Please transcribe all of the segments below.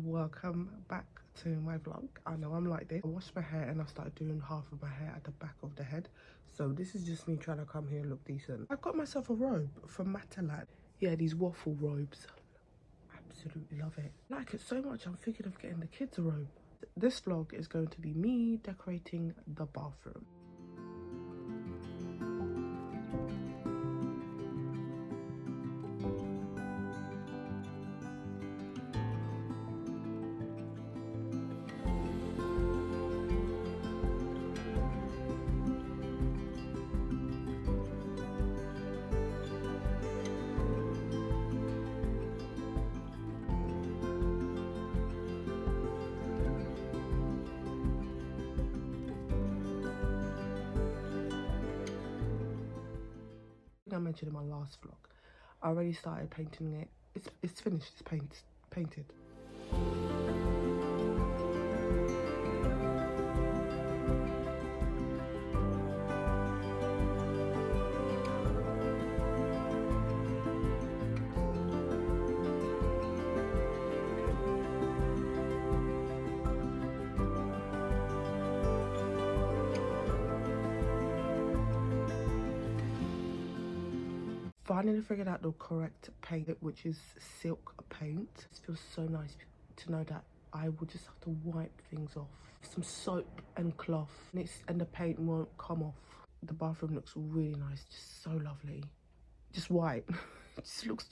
welcome back to my vlog. I know I'm like this. I washed my hair and I started doing half of my hair at the back of the head, so this is just me trying to come here and look decent. I got myself a robe from Matalan. Yeah, these waffle robes, absolutely love it. I like it so much I'm thinking of getting the kids a robe. This vlog is going to be me decorating the bathroom. I mentioned in my last vlog, I already started painting it. It's finished. It's painted. Finally figured out the correct paint, which is silk paint. It feels so nice to know that I will just have to wipe things off. Some soap and cloth, and the paint won't come off. The bathroom looks really nice, just so lovely. Just white. It just looks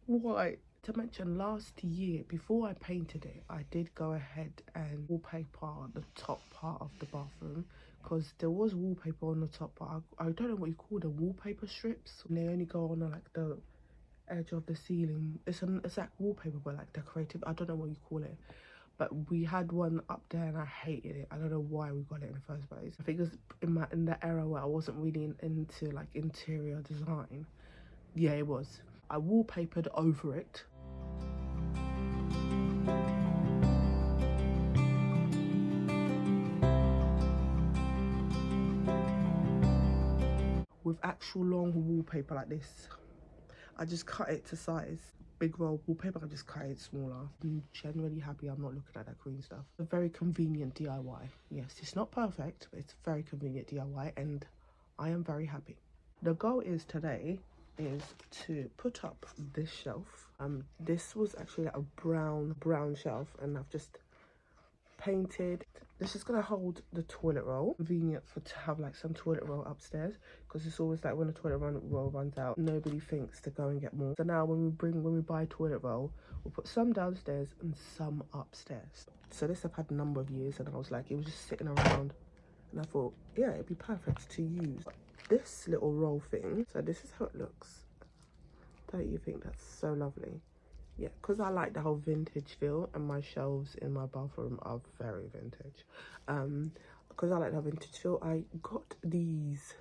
white. To mention, last year, before I painted it, I did go ahead and wallpaper the top part of the bathroom, because there was wallpaper on the top part. I don't know what you call them, wallpaper strips. And they only go on like the edge of the ceiling. It's like wallpaper, but like decorative. I don't know what you call it. But we had one up there and I hated it. I don't know why we got it in the first place. I think it was in the era where I wasn't really into like interior design. Yeah, it was. I wallpapered over it. With actual long wallpaper like this, I just cut it to size. Big roll wallpaper, I just cut it smaller. I'm generally happy I'm not looking at that green stuff. A very convenient DIY. Yes, it's not perfect, but it's a very convenient DIY and I am very happy. The goal is today is to put up this shelf. This was actually like a brown shelf, and I've just painted. This is gonna hold the toilet roll. Convenient to have like some toilet roll upstairs, because it's always like when the toilet roll runs out, nobody thinks to go and get more. So now when we buy toilet roll, we'll put some downstairs and some upstairs. So this I've had a number of years, and I was like, it was just sitting around, and I thought, yeah, it'd be perfect to use this little roll thing. So this is how it looks. Don't you think that's so lovely? Yeah, because I like the whole vintage feel, and my shelves in my bathroom are very vintage. Because I like the vintage feel, I got these.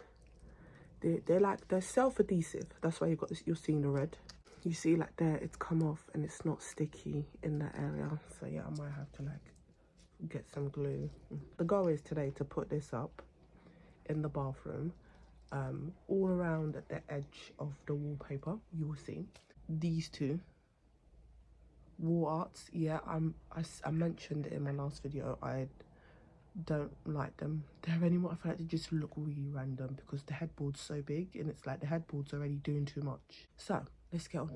They're self-adhesive. That's why you're seeing the red. You see like there, it's come off and it's not sticky in that area. So yeah, I might have to like get some glue. The goal is today to put this up in the bathroom, all around at the edge of the wallpaper. You will see these two wall arts. Yeah, I mentioned it in my last video, I don't like them there anymore. I feel like they just look really random because the headboard's so big, and it's like the headboard's already doing too much. So let's get on.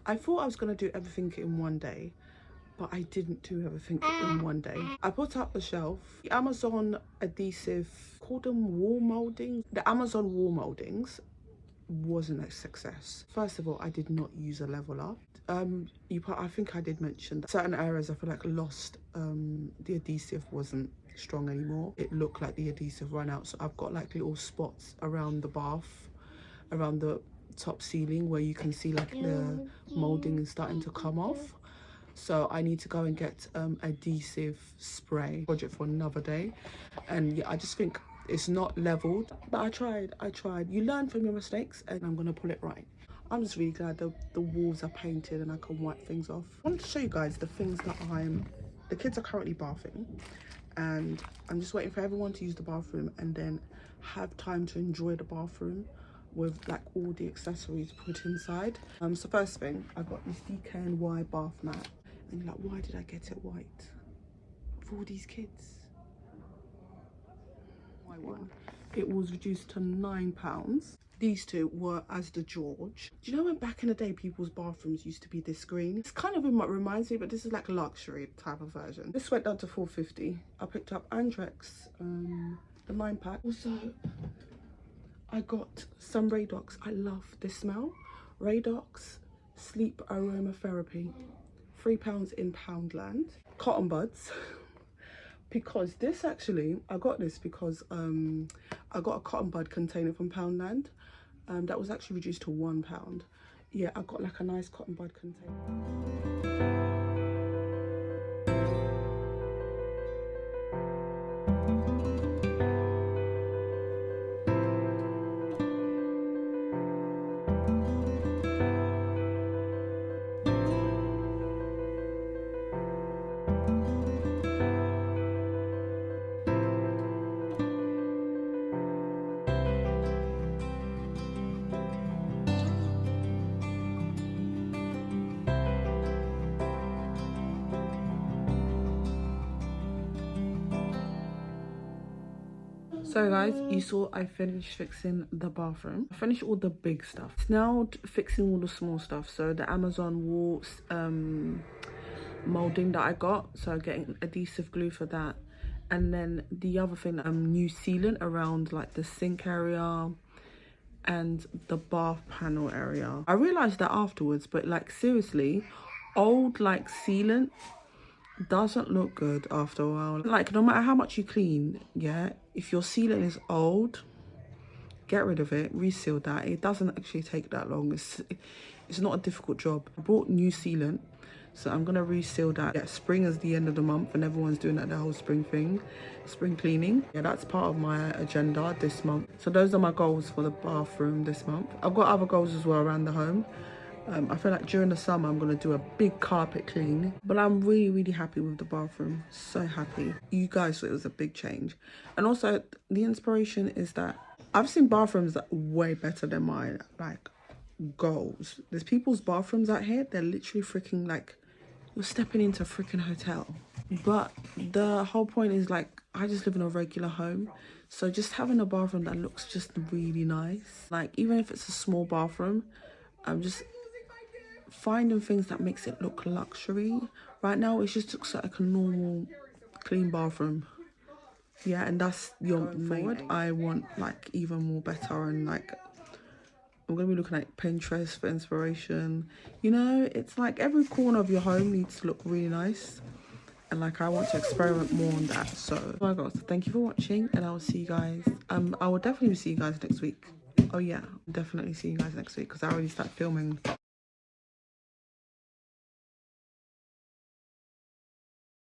I thought I was going to do everything in one day, but I didn't do everything in one day. I put up the shelf. The Amazon adhesive, called them wall moldings. The Amazon wall moldings wasn't a success. First of all, I did not use a leveler. I think I did mention that certain areas I feel like lost, the adhesive wasn't strong anymore. It looked like the adhesive ran out, so I've got like little spots around the bath, around the top ceiling, where you can see like the molding is starting to come off. so I need to go and get adhesive spray project for another day. And yeah, I just think it's not leveled, but I tried. You learn from your mistakes, and I'm gonna pull it right. I'm just really glad the walls are painted and I can wipe things off. I wanted to show you guys the things that the kids are currently bathing, and I'm just waiting for everyone to use the bathroom and then have time to enjoy the bathroom with like all the accessories put inside. So first thing, I got this DKNY bath mat, and you're like, why did I get it white for all these kids? Why one? It was reduced to £9. These two were as the George. Do you know when back in the day people's bathrooms used to be this green? It's kind of what reminds me, but this is like a luxury type of version. This went down to £4.50. I picked up Andrex, the 9-pack. Also, I got some Radox. I love this smell. Radox Sleep Aromatherapy. £3 in Poundland. Cotton buds. Because this actually, I got this because I got a cotton bud container from Poundland. That was actually reduced to £1. Yeah, I got like a nice cotton bud container. So guys, you saw I finished fixing the bathroom. I finished all the big stuff. It's now fixing all the small stuff. So the Amazon wall molding that I got, so getting adhesive glue for that. And then the other thing, new sealant around like the sink area and the bath panel area. I realized that afterwards, but like seriously, old like sealant doesn't look good after a while. Like no matter how much you clean, yeah, if your sealant is old, get rid of it, reseal that. It doesn't actually take that long. It's not a difficult job. I bought new sealant, so I'm gonna reseal that. Yeah, spring is the end of the month and everyone's doing that, the whole spring thing, spring cleaning. Yeah, that's part of my agenda this month. So those are my goals for the bathroom this month. I've got other goals as well around the home. I feel like during the summer I'm going to do a big carpet clean, but I'm really happy with the bathroom. So happy. You guys thought it was a big change. And also the inspiration is that I've seen bathrooms that are way better than mine, like goals. There's people's bathrooms out here, they're literally freaking like, you're stepping into a freaking hotel. But the whole point is like, I just live in a regular home. So just having a bathroom that looks just really nice. Like even if it's a small bathroom, I'm just finding things that makes it look luxury. Right now it just looks like a normal clean bathroom. Yeah, and that's your forward. I want like even more better, and like I'm gonna be looking at Pinterest for inspiration. You know, it's like every corner of your home needs to look really nice, and like I want to experiment more on that. So my God, thank you for watching, and I will see you guys. I will definitely see you guys next week. Oh yeah, definitely see you guys next week because I already started filming